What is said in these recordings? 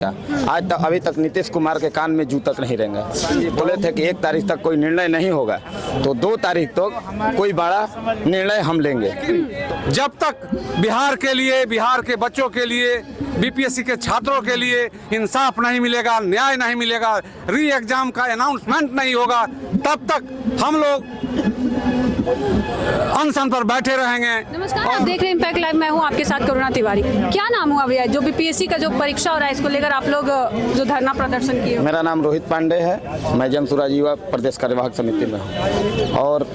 आज तक अभी तक नीतीश कुमार के कान में जू तक नहीं रहेंगे। बोले थे कि 1 तारीख तक कोई निर्णय नहीं होगा तो 2 तारीख तक कोई बड़ा निर्णय हम लेंगे। जब तक बिहार के लिए, बिहार के बच्चों के लिए, बीपीएससी के छात्रों के लिए इंसाफ नहीं मिलेगा, न्याय नहीं मिलेगा, री एग्जाम का अनाउंसमेंट नहीं होगा, तब तक हम लोग अनशन पर बैठे रहेंगे। नमस्कार, आप देख रहे हैं इम्पैक्ट लाइव। मैं हूं आपके साथ करुणा तिवारी। क्या नाम हुआ भैया जो बीपीएससी का जो परीक्षा हो रहा है, इसको लेकर आप लोग जो धरना प्रदर्शन किए? मेरा नाम रोहित पांडे है, मैं जनसुराज युवा प्रदेश कार्यवाहक समिति में हूँ और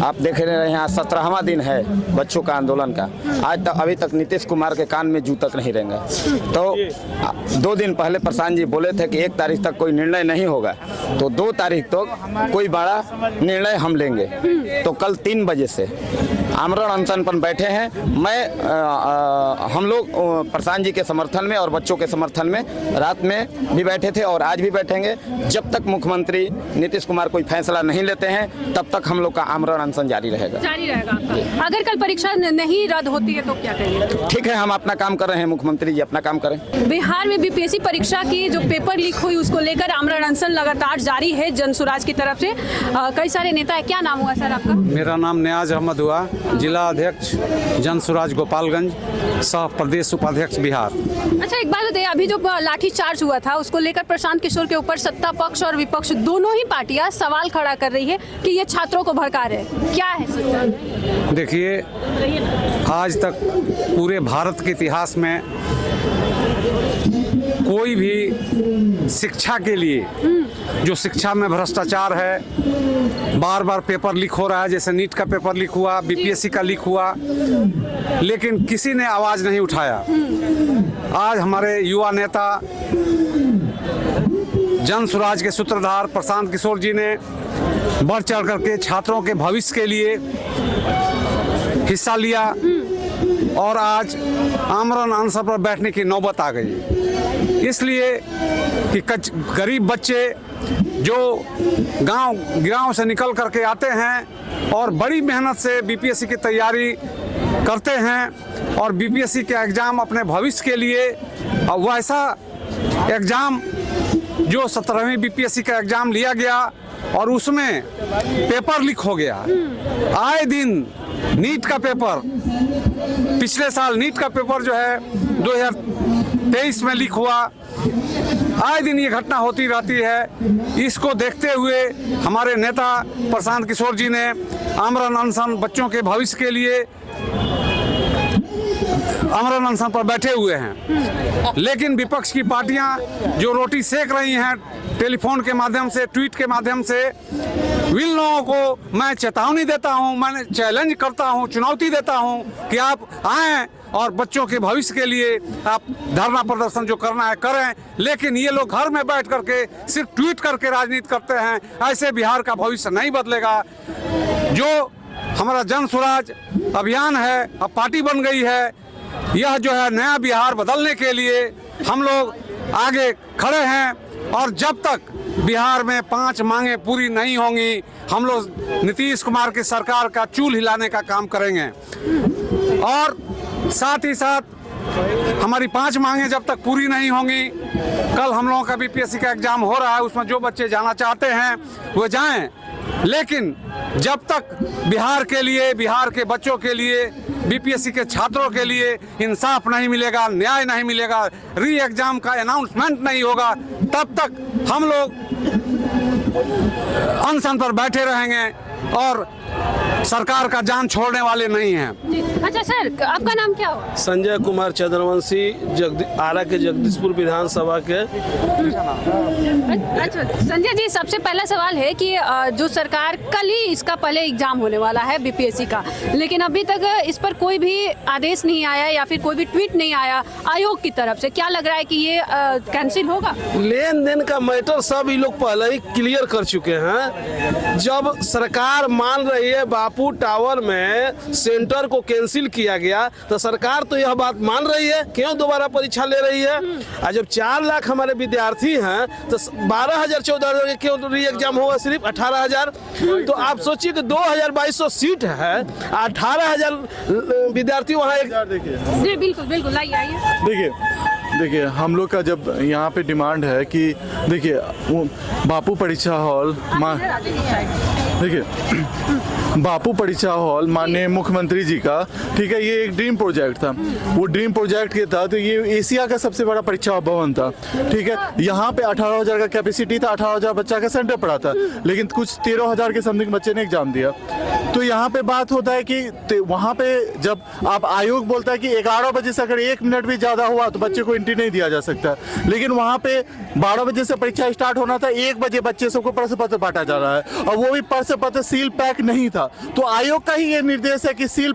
आप देख रहे हैं यहाँ 17वां दिन है बच्चों का आंदोलन का। आज तक अभी तक नीतीश कुमार के कान में जू तक नहीं रहेंगे। तो 2 दिन पहले प्रशांत जी बोले थे कि 1 तारीख तक कोई निर्णय नहीं होगा तो 2 तारीख तक कोई बड़ा निर्णय हम लेंगे। तो कल 3 बजे से आमरण अनशन पर बैठे हैं। हम लोग प्रशांत जी के समर्थन में और बच्चों के समर्थन में रात में भी बैठे थे और आज भी बैठेंगे। जब तक मुख्यमंत्री नीतीश कुमार कोई फैसला नहीं लेते हैं तब तक हम लोग का आमरण अनशन जारी रहेगा। आपका। अगर कल परीक्षा नहीं रद्द होती है तो क्या करेंगे? ठीक है, हम अपना काम कर रहे हैं, मुख्यमंत्री जी अपना काम करें। बिहार में बीपीएससी परीक्षा की जो पेपर लीक हुई उसको लेकर आमरण अनशन लगातार जारी है जनसुराज की तरफ से। कई सारे नेता है। क्या नाम हुआ सर आपका? मेरा नाम नियाज अहमद हुआ, जिला अध्यक्ष जनसुराज गोपालगंज, सह प्रदेश उपाध्यक्ष बिहार। अच्छा, एक बात बताइए, अभी जो लाठी चार्ज हुआ था उसको लेकर प्रशांत किशोर के ऊपर सत्ता पक्ष और विपक्ष दोनों ही पार्टियां सवाल खड़ा कर रही है कि ये छात्रों को भड़का रहे हैं। क्या है? देखिए, आज तक पूरे भारत के इतिहास में कोई भी शिक्षा के लिए जो शिक्षा में भ्रष्टाचार है, बार बार पेपर लीक हो रहा है, जैसे नीट का पेपर लीक हुआ, बीपीएससी का लीक हुआ, लेकिन किसी ने आवाज नहीं उठाया। आज हमारे युवा नेता जनसुराज के सूत्रधार प्रशांत किशोर जी ने बढ़ चढ़ करके छात्रों के भविष्य के लिए हिस्सा लिया और आज आमरण अनशन पर बैठने की नौबत आ गई। इसलिए कि गरीब बच्चे जो गांव से निकल करके आते हैं और बड़ी मेहनत से बीपीएससी की तैयारी करते हैं और बीपीएससी के एग्ज़ाम अपने भविष्य के लिए, वैसा एग्ज़ाम जो 17वीं बीपीएससी का एग्ज़ाम लिया गया और उसमें पेपर लीक हो गया। आए दिन नीट का पेपर, पिछले साल नीट का पेपर जो है 2023 में लीक हुआ। आए दिन ये घटना होती रहती है। इसको देखते हुए हमारे नेता प्रशांत किशोर जी ने आमरण अनशन, बच्चों के भविष्य के लिए आमरण अनशन पर बैठे हुए हैं। लेकिन विपक्ष की पार्टियां जो रोटी सेक रही हैं टेलीफोन के माध्यम से, ट्वीट के माध्यम से, इन लोगों को मैं चेतावनी देता हूं, मैं चैलेंज करता हूं, चुनौती देता हूं कि आप आएं और बच्चों के भविष्य के लिए आप धरना प्रदर्शन जो करना है करें। लेकिन ये लोग घर में बैठ करके सिर्फ ट्वीट करके राजनीति करते हैं। ऐसे बिहार का भविष्य नहीं बदलेगा। जो हमारा जनसुराज अभियान है, अब पार्टी बन गई है, यह जो है नया बिहार बदलने के लिए हम लोग आगे खड़े हैं और जब तक बिहार में 5 मांगे पूरी नहीं होंगी हम लोग नीतीश कुमार की सरकार का चूल हिलाने का काम करेंगे। और साथ ही साथ हमारी 5 मांगे जब तक पूरी नहीं होंगी, कल हम लोगों का बीपीएससी का एग्जाम हो रहा है, उसमें जो बच्चे जाना चाहते हैं वो जाएं। लेकिन जब तक बिहार के लिए, बिहार के बच्चों के लिए, बीपीएससी के छात्रों के लिए इंसाफ नहीं मिलेगा, न्याय नहीं मिलेगा, री एग्जाम का अनाउंसमेंट नहीं होगा, तब तक हम लोग अनशन पर बैठे रहेंगे और सरकार का जान छोड़ने वाले नहीं हैं। अच्छा सर, आपका नाम क्या हुआ? संजय कुमार चंद्रवंशी, आरा के जगदीशपुर विधानसभा के। अच्छा संजय जी, सबसे पहला सवाल है कि जो सरकार, कल ही इसका पहले एग्जाम होने वाला है बीपीएससी का, लेकिन अभी तक इस पर कोई भी आदेश नहीं आया या फिर कोई भी ट्वीट नहीं आया आयोग की तरफ से। क्या लग रहा है कि ये कैंसिल होगा? लेन देन का मैटर सब ये लोग पहले ही क्लियर कर चुके हैं। जब सरकार मान रही है बापू टावर में सेंटर को कैंसिल किया गया तो सरकार तो यह बात मान रही है, क्यों दोबारा परीक्षा ले रही है? और जब 4 लाख हमारे विद्यार्थी हैं तो 12,000 14,000 क्यों री एग्जाम होगा सिर्फ 18,000? तो आप सोचिए कि 2,2200 सीट है, 18,000 विद्यार्थी वहाँ। जी बिल्कुल बिल्कुल, आइए देखिए देखिए हम लोग का जब यहाँ पे डिमांड है कि देखिए वो बापू परीक्षा हॉल देखिए बापू परीक्षा हॉल माननीय मुख्यमंत्री जी का, ठीक है, ये एक ड्रीम प्रोजेक्ट था। वो ड्रीम प्रोजेक्ट के तहत ये एशिया का सबसे बड़ा परीक्षा भवन था, ठीक है। यहाँ पे 18,000 का कैपेसिटी था, 18,000 बच्चा का सेंटर पड़ा था, लेकिन कुछ 13,000 के समथिंग बच्चे ने एग्जाम दिया। तो यहाँ पे बात होता है कि वहाँ पे जब आप आयोग बोलता है कि 11 बजे से अगर 1 मिनट भी ज़्यादा हुआ तो बच्चे को एंट्री नहीं दिया जा सकता, लेकिन वहाँ पे 12 बजे से परीक्षा स्टार्ट होना था, 1 बजे बच्चे सबको प्रश्न पत्र बांटा जा रहा है और वो भी प्रश्न पत्र सील पैक नहीं था। तो आयोग का ही ये निर्देश है कि सील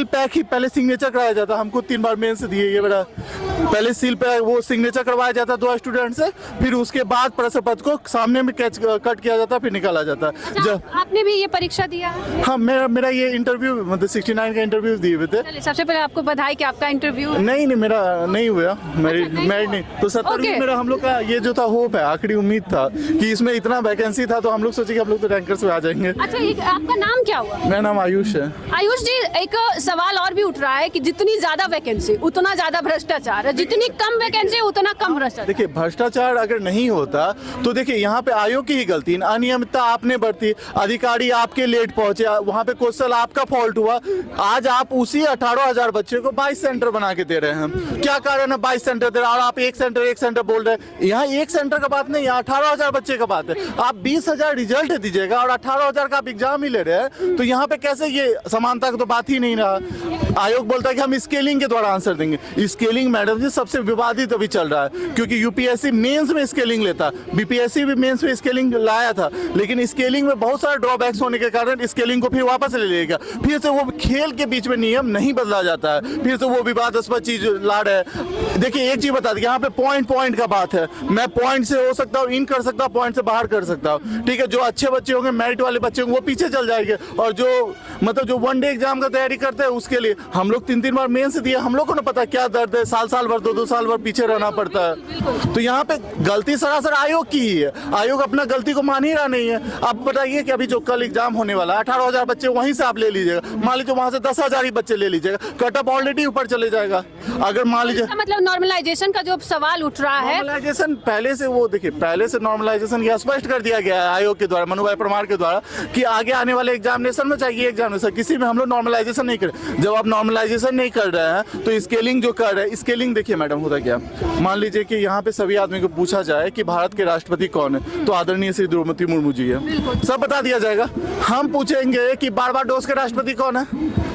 पैक ही पहले सिग्नेचर कराया जाता। हमको 3 बार मेंस दिए, ये बड़ा पहले सील पैक वो सिग्नेचर करवाया जाता 2 स्टूडेंट से, फिर उसके बाद प्रश्न पत्र को सामने में कट किया जाता, फिर निकाला जाता। अच्छा, आपने भी ये परीक्षा दिया है? हाँ, मेरा ये इंटरव्यू मतलब 69 का इंटरव्यू दिए हुए थे। सबसे पहले आपको बधाई कि आपका इंटरव्यू नहीं मेरा नहीं हुआ, मैरिड नहीं। तो 70 मेरा हम लोग का ये जो था होप है, आखिरी उम्मीद था कि इसमें इतना वैकेंसी था, तो हम लोग सोचे कि हम लोग तो रैंकर्स में आ जाएंगे। अच्छा, आपका नाम क्या हुआ? मेरा नाम आयुष है। आयुष जी, एक सवाल और भी उठ रहा है कि जितनी ज्यादा वैकेंसी उतना ज्यादा भ्रष्टाचार, जितनी कम वैकेंसी उतना कम भ्रष्टाचार। देखिए भ्रष्टाचार अगर नहीं होता तो देखिए यहाँ पे आयोग की ही गलती, अनियमितता आपने बरती, अधिकारी आपके लेट पहुंचे, वहाँ पे क्वेश्चन आपका फॉल्ट हुआ। आज आप उसी 18,000 बच्चे को 22 सेंटर बना के दे रहे हैं। क्या कारण है 22 सेंटर दे रहे हैं और आप एक सेंटर बोल रहे हैं? यहाँ एक सेंटर का बात नहीं, यहाँ 18,000 बच्चे का बात है। आप 20,000 रिजल्ट दीजिएगा और 18,000 का आप एग्जाम ही ले रहे हैं, तो यहाँ पे कैसे ये समानता का तो बात ही नहीं रहा। आयोग बोलता है कि हम स्केलिंग के द्वारा आंसर देंगे। स्केलिंग मैडम जी सबसे विवादित अभी चल रहा है, क्योंकि यूपीएससी मेंस में स्केलिंग लेता, बीपीएससी भी मेंस में स्केलिंग लाया था, लेकिन स्केलिंग में बहुत सारे ड्रॉबैक्स होने के कारण स्केलिंग को फिर वापस ले लेगा। फिर से वो खेल के बीच में नियम नहीं बदला जाता है, फिर से वो विवादास्पद चीज ला रहे हैं। देखिए एक चीज बता दें, यहाँ पे पॉइंट का बात है। मैं पॉइंट से हो सकता हूँ, इन कर सकता हूँ, पॉइंट से बाहर कर सकता हूँ, ठीक है। जो अच्छे बच्चे होंगे, मेरिट वाले बच्चे होंगे, वो पीछे चल जाएंगे, और जो मतलब जो वन डे एग्जाम का तैयारी करते हैं उसके लिए हम लोग 3 बार मेंस दिए, हम लोग को ना पता क्या दर्द है, साल भर 2 साल भर पीछे रहना पड़ता है। तो यहाँ पे गलती सरासर आयोग की ही है। आयोग अपना गलती को मान ही रहा नहीं है। आप बताइए कि अभी जो कल एग्जाम होने वाला है, 18,000 बच्चे वहीं से आप ले लीजिएगा, मान लीजिए वहां से 10,000 ही बच्चे ले लीजिएगा, कट ऑफ ऑलरेडी ऊपर चले जाएगा। अगर मान लीजिए मतलब नॉर्मलाइजेशन का जो सवाल उठ रहा है, नॉर्मलाइजेशन पहले से वो देखिए पहले से नॉर्मलाइजेशन यह स्पष्ट कर दिया गया है आयोग के द्वारा, मनु भाई परमार के द्वारा, कि आगे आने वाले एग्जामिनेशन में चाहिए एग्जामिनेशन किसी में हम लोग नॉर्मलाइजेशन नहीं करें। जब आप नॉर्मलाइजेशन नहीं कर रहे हैं तो स्केलिंग जो कर रहे हैं, स्केलिंग देखिए मैडम होता क्या, मान लीजिए कि यहाँ पे सभी आदमी को पूछा जाए कि भारत के राष्ट्रपति कौन है, तो आदरणीय श्री द्रौपदी मुर्मू जी है, सब बता दिया जाएगा। हम पूछेंगे कि बारबाडोस के राष्ट्रपति कौन है,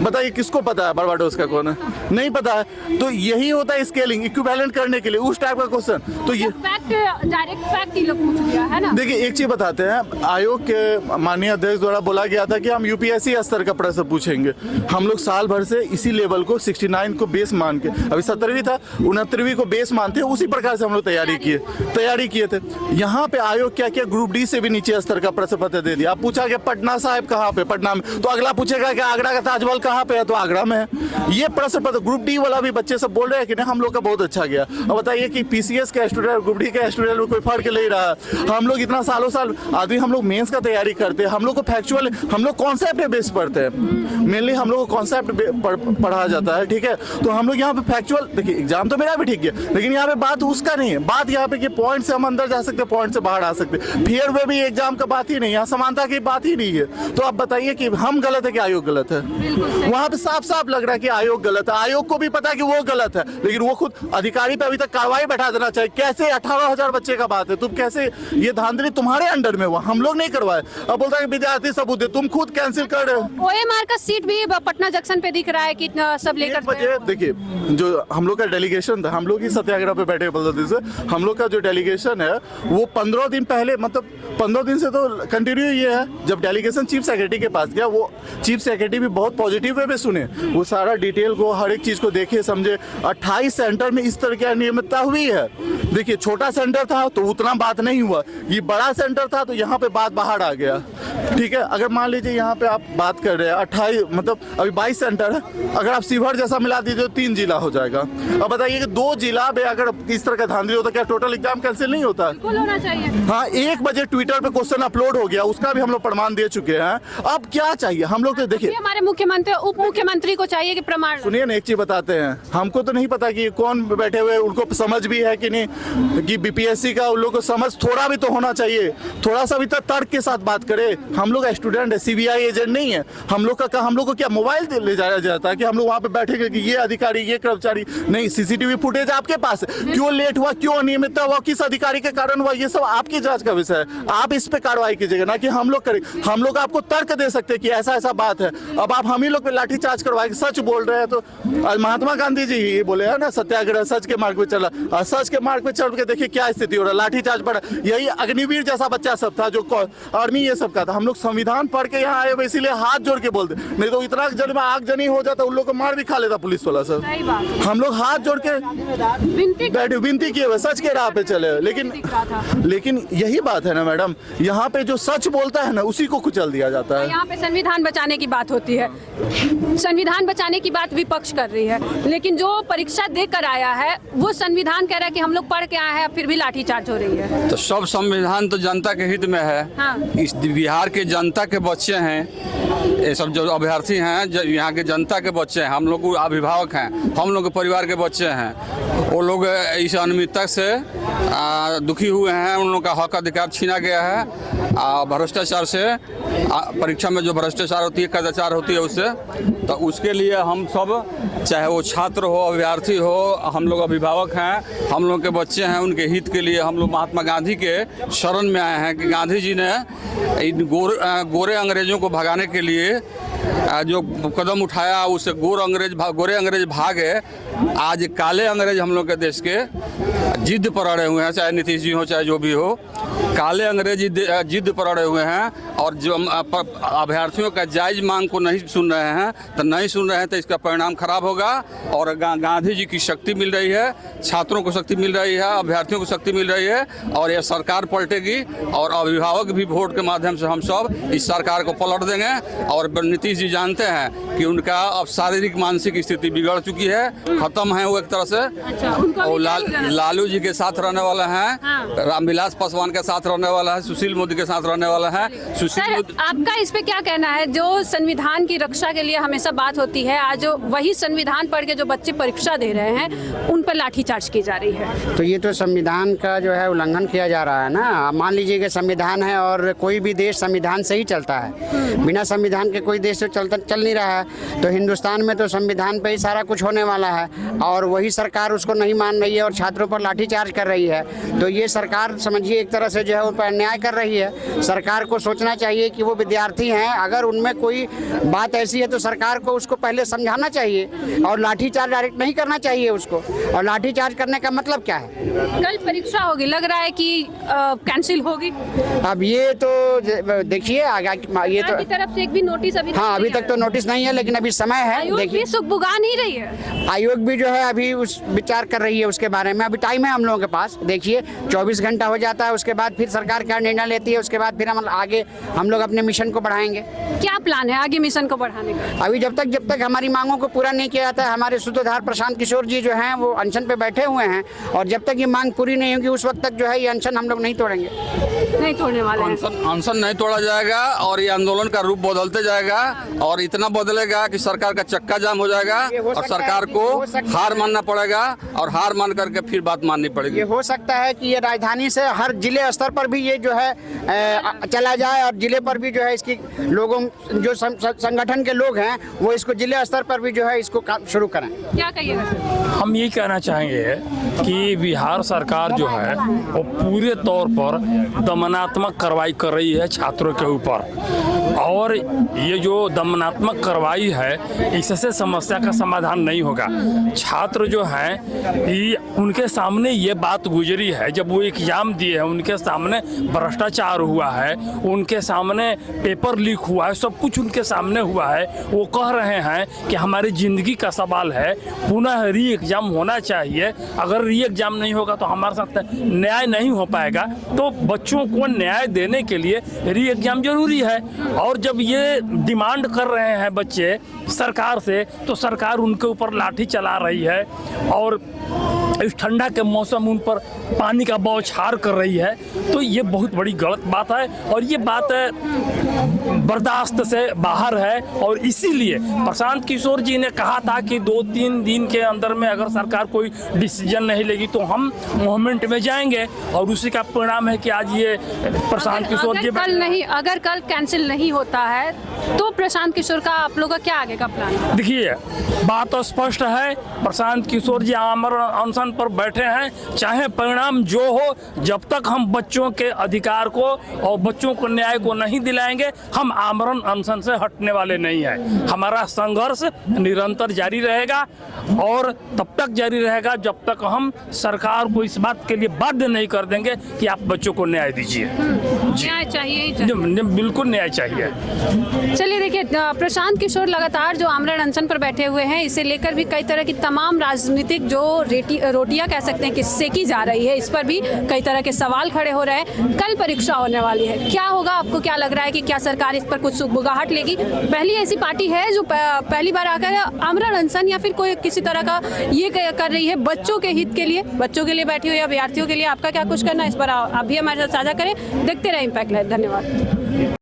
बताइए किसको पता है बारबाडोस का कौन है? नहीं पता है। तो यही होता है स्केलिंग, इक्विवेलेंट करने के लिए उस टाइप का क्वेश्चन। तो ये डायरेक्ट फैक्ट ही लोग पूछ लिया है ना। देखिए एक चीज बताते हैं, आयोग के माननीय अध्यक्ष द्वारा बोला गया था कि हम यूपीएससी स्तर का प्रश्न पूछेंगे। हम लोग साल भर से इसी लेवल को 69 को बेस मान के, अभी 17वीं था, 69वीं को बेस मानते हैं, उसी प्रकार से हम लोग तैयारी किए थे। यहाँ पे आयोग क्या किया, ग्रुप डी से भी नीचे स्तर का प्रश्न पत्र दे दिया। आप पूछा कि पटना साहिब कहाँ पे, पटना में, तो अगला पूछेगा कि आगरा का ताजमहल कहाँ पे है, तो आगरा में है। ये प्रश्न पत्र ग्रुप डी वाला भी बच्चे सब बोल रहे हैं कि नहीं हम लोग का बहुत अच्छा गया। अब बताइए कि पीसीएस का स्टूडेंट और ग्रुप डी का स्टूडेंट में कोई फर्क नहीं रहा। हम लोग इतना सालों साल आदमी हम लोग मेंस का तैयारी करते हैं, हम लोग को फैक्चुअल, हम लोग कॉन्सेप्ट पे बेस पढ़ते हैं, मेनली हम लोग को कॉन्सेप्ट पढ़ा जाता है, ठीक है। तो हम लोग यहाँ पे फैक्चुअल, देखिए एग्जाम तो मेरा भी ठीक है, लेकिन यहाँ पे बात उसका नहीं है, बात यहाँ पे कि पॉइंट से हम अंदर जा सकते हैं, पॉइंट से बाहर आ सकते हैं। फेयर वे भी एग्जाम का बात ही नहीं, यहाँ समानता की बात ही नहीं है। तो आप बताइए कि हम गलत है कि आयोग गलत है? वहाँ पे साफ साफ लग रहा है कि आयोग गलत है। आयोग को भी पता है कि वो गलत है, लेकिन वो खुद अधिकारी पे अभी तक कार्रवाई बैठा देना चाहिए। कैसे 18,000 बच्चे का बात है, तुम कैसे, ये धांधली तुम्हारे अंडर में हुआ, हम लोग नहीं करवाए। अब बोलता है कि विद्यार्थी सबूत दे, तुम खुद कैंसिल कर रहे हो। ओएमआर का सीट भी पटना जंक्शन पे दिख रहा है कि सब लेकर देखिए जो हम लोग का डेलीगेशन था, हम लोग ही सत्याग्रह पे बैठे बोलते थे, हम लोग का जो डेलीगेशन है वो 15 दिन पहले, मतलब 15 दिन से तो कंटिन्यू ये है। जब डेलीगेशन चीफ सेक्रेटरी के पास गया, वो चीफ सेक्रेटरी भी बहुत पॉजिटिव वे में सुने, वो सारा डिटेल को, हर एक चीज को देखे समझे। 28 सेंटर में इस तरह की अनियमितता हुई है। देखिए छोटा सेंटर था तो उतना बात नहीं हुआ, ये बड़ा सेंटर था तो यहाँ पे बात बाहर आ गया। ठीक है, अगर मान लीजिए यहाँ पे आप बात कर रहे हैं 28 मतलब अभी 22 सेंटर है, अगर आप शिवहर जैसा मिला दीजिए तो 3 जिला हो जाएगा। अब बताइए कि 2 जिला में अगर इस तरह का धांधली होता क्या टोटल एग्जाम कैंसिल नहीं होता? बिल्कुल होना चाहिए। हाँ, 1 बजे ट्विटर पे क्वेश्चन अपलोड हो गया, उसका भी हम लोग प्रमाण दे चुके हैं। अब क्या चाहिए हम लोग? तो देखिए, हमारे मुख्यमंत्री उप मुख्यमंत्री को चाहिए कि प्रमाण। सुनिए ना, एक चीज बताते हैं, हमको तो नहीं पता कि कौन बैठे हुए, उनको समझ भी है कि नहीं कि बीपीएससी का उन लोग को समझ थोड़ा भी तो होना चाहिए, थोड़ा सा भी तो तर्क के साथ बात करे। हम लोग स्टूडेंट है, सीबीआई एजेंट नहीं है। हम लोग को क्या मोबाइल ले जाया जाता है कि हम लोग वहाँ पे बैठेंगे कि ये अधिकारी ये कर्मचारी? नहीं, सीसीटीवी फुटेज आपके पास है, क्यों लेट हुआ, क्यों अनियमितता हुआ, किस अधिकारी के कारण हुआ, ये सब आपकी जांच का विषय है। आप इस पे कार्रवाई कीजिएगा, ना कि हम लोग करें। हम लोग आपको तर्क दे सकते हैं कि ऐसा ऐसा बात है। अब आप हम ही लोग पे लाठीचार्ज करवाएंगे, सच बोल रहे हैं तो। आज महात्मा गांधी जी ये बोले है ना, सत्याग्रह सच के मार्ग पे चला, और सच के मार्ग पे चल के देखिए क्या स्थिति हो रहा है, लाठीचार्ज पड़ा। यही अग्निवीर जैसा बच्चा सब था जो आर्मी ये सब का था। हम लोग संविधान पढ़ के यहाँ आए, इसीलिए हाथ जोड़ के बोलते, नहीं तो इतना जन में आगजनी हो जाता, उन लोग को मार भी खा लेता पुलिस वाला सर। हम लोग हाथ जोड़ के बैठे विनती किए हुए, सच के राह पे चले। लेकिन यही बात है ना मैडम, यहाँ पे जो सच बोलता है ना उसी को कुचल दिया जाता है। यहाँ पे संविधान बचाने की बात होती है, संविधान बचाने की बात विपक्ष कर रही है, लेकिन जो परीक्षा देकर आया है वो संविधान कह रहा है कि हम लोग पढ़ के आए हैं, फिर भी लाठीचार्ज हो रही है। तो सब संविधान तो जनता के हित में है। हाँ। इस बिहार के जनता के बच्चे हैं, ये सब जो अभ्यर्थी हैं, यहाँ के जनता के बच्चे हैं, हम लोग अभिभावक हैं, हम लोग के परिवार के बच्चे हैं। वो लोग इस अनियमितता से दुखी हुए हैं, उन लोगों का हक अधिकार छीना गया है। भ्रष्टाचार से परीक्षा में जो भ्रष्टाचार होती है, कदाचार होती है, उससे तो उसके लिए हम सब, चाहे वो छात्र हो, अभ्यर्थी हो, हम लोग अभिभावक हैं, हम लोग के बच्चे हैं, उनके हित के लिए हम लोग महात्मा गांधी के शरण में आए हैं कि गांधी जी ने इन गोरे अंग्रेजों को भगाने के लिए जो कदम उठाया, उससे गोरे अंग्रेज भागे। आज काले अंग्रेज हम लोग के देश के जिद पर अड़े हुए हैं, चाहे नीतीश जी हो चाहे जो भी हो, काले अंग्रेज जिद पर अड़े हुए हैं। और जो अभ्यर्थियों का जायज़ मांग को नहीं सुन रहे हैं तो इसका परिणाम खराब होगा। और गांधी जी की शक्ति मिल रही है, छात्रों को शक्ति मिल रही है, अभ्यर्थियों को शक्ति मिल रही है, और यह सरकार पलटेगी। और अभिभावक भी वोट के माध्यम से हम सब इस सरकार को पलट देंगे। और नीतीश जी जानते हैं कि उनका अब शारीरिक मानसिक स्थिति बिगड़ चुकी है, खत्म है वो एक तरह से। और लालू जी के साथ रहने वाला है, रामविलास पासवान के साथ रहने वाला है, सुशील मोदी के साथ रहने वाला है। सर, आपका इस पे क्या कहना है? जो संविधान की रक्षा के लिए हमेशा बात होती है, आज वही संविधान पढ़ के जो बच्चे परीक्षा दे रहे हैं उन पर लाठीचार्ज की जा रही है। तो ये तो संविधान का जो है उल्लंघन किया जा रहा है ना। मान लीजिए कि संविधान है और कोई भी देश संविधान से ही चलता है, बिना संविधान के कोई देश तो चल नहीं रहा है। तो हिंदुस्तान में तो संविधान पे ही सारा कुछ होने वाला है, और वही सरकार उसको नहीं मान रही है और छात्रों पर लाठीचार्ज कर रही है। तो ये सरकार समझिए एक तरह से जो है उन पर अन्याय कर रही है। सरकार को सोचना चाहिए कि वो विद्यार्थी हैं, अगर उनमें कोई बात ऐसी है तो सरकार को उसको पहले समझाना चाहिए और लाठीचार्ज डायरेक्ट नहीं करना चाहिए उसको। और लाठीचार्ज करने का मतलब क्या है? कल परीक्षा होगी, लग रहा है कि कैंसिल होगी। अब ये तो देखिए आगे, ये तो की तरफ से एक भी नोटिस अभी अभी तक तो नोटिस नहीं है, लेकिन अभी समय है। देखिए सुखबुगा नहीं रही है, आयोग भी जो है अभी उस विचार कर रही है उसके बारे में। अभी टाइम है हम लोगों के पास। देखिए 24 घंटा हो जाता है, उसके बाद फिर सरकार क्या निर्णय लेती है, उसके बाद फिर हम लोग अपने मिशन को बढ़ाएंगे। क्या प्लान है आगे मिशन को बढ़ाने का? अभी जब तक हमारी मांगों को पूरा नहीं किया जाता है, हमारे सूत्रधार प्रशांत किशोर जी जो हैं वो अनशन पे बैठे हुए हैं, और जब तक ये मांग पूरी नहीं होगी उस वक्त तक जो है ये अनशन हम लोग नहीं तोड़ेंगे, नहीं तोड़ने वाले हैं। अनशन नहीं तोड़ा जाएगा और ये आंदोलन का रूप बदलते जाएगा, और इतना बदलेगा कि सरकार का चक्का जाम हो जाएगा और सरकार को हार मानना पड़ेगा, और हार मान करके फिर बात माननी पड़ेगी। ये हो सकता है कि ये राजधानी से हर जिले स्तर पर भी ये जो है चला जाए, और जिले पर भी जो है इसकी लोगों जो संगठन के लोग हैं वो इसको जिले स्तर पर भी जो है इसको शुरू करें। क्या कहिएगा? हम ये कहना चाहेंगे कि बिहार सरकार जो है वो पूरे तौर पर दमनात्मक कार्रवाई कर रही है छात्रों के ऊपर, और ये जो दमनात्मक कार्रवाई है इससे समस्या का समाधान नहीं होगा। छात्र जो हैं उनके सामने ये बात गुजरी है, जब वो एग्जाम दिए हैं उनके सामने भ्रष्टाचार हुआ है, उनके सामने पेपर लीक हुआ है, सब कुछ उनके सामने हुआ है। वो कह रहे हैं कि हमारी ज़िंदगी का सवाल है, पुनः री एग्ज़ाम होना चाहिए। अगर री एग्ज़ाम नहीं होगा तो हमारे साथ न्याय नहीं हो पाएगा। तो बच्चों को न्याय देने के लिए री एग्ज़ाम जरूरी है। और जब ये डिमांड कर रहे हैं बच्चे सरकार से, तो सरकार उनके ऊपर लाठी चला रही है और इस ठंडा के मौसम उन पर पानी का बौछार कर रही है। तो ये बहुत बड़ी गलत बात है और ये बात बर्दाश्त से बाहर है। और इसीलिए प्रशांत किशोर जी ने कहा था कि 2-3 दिन के अंदर में अगर सरकार कोई डिसीजन नहीं लेगी तो हम मूवमेंट में जाएंगे। और उसी का परिणाम है कि आज ये प्रशांत किशोर जी अगर कल कैंसिल नहीं होता है तो प्रशांत किशोर का आप लोगों का क्या आगे का प्लान है? देखिए, बात तो स्पष्ट है, प्रशांत किशोर जी आमरण अनशन पर बैठे हैं। चाहे परिणाम जो हो, जब तक हम बच्चों के अधिकार को और बच्चों को न्याय को नहीं दिलाएंगे, हम आमरण अनशन से हटने वाले नहीं हैं। हमारा संघर्ष निरंतर जारी रहेगा और तब तक जारी रहेगा जब तक हम सरकार को इस बात के लिए बाध्य नहीं कर देंगे कि आप बच्चों को न्याय दीजिए। न्याय चाहिए, बिल्कुल न्याय चाहिए। चलिए देखिए, प्रशांत किशोर लगातार जो आमरण अनशन पर बैठे हुए हैं, इसे लेकर भी कई तरह की तमाम राजनीतिक जो रोटियां कह सकते हैं कि सेकी जा रही है, इस पर भी कई तरह के सवाल खड़े हो रहे हैं। कल परीक्षा होने वाली है, क्या होगा? आपको क्या लग रहा है कि क्या सरकार इस पर कुछ सुगबुगाहट लेगी? पहली ऐसी पार्टी है जो पहली बार आकर आमरण अनशन या फिर कोई किसी तरह का ये कर रही है बच्चों के हित के लिए, बच्चों के लिए बैठी हुई है, अभ्यर्थियों के लिए। आपका क्या कुछ करना है इस पर आप भी हमारे साथ साझा करें। देखते रहे इम्पैक्ट लाइव। धन्यवाद।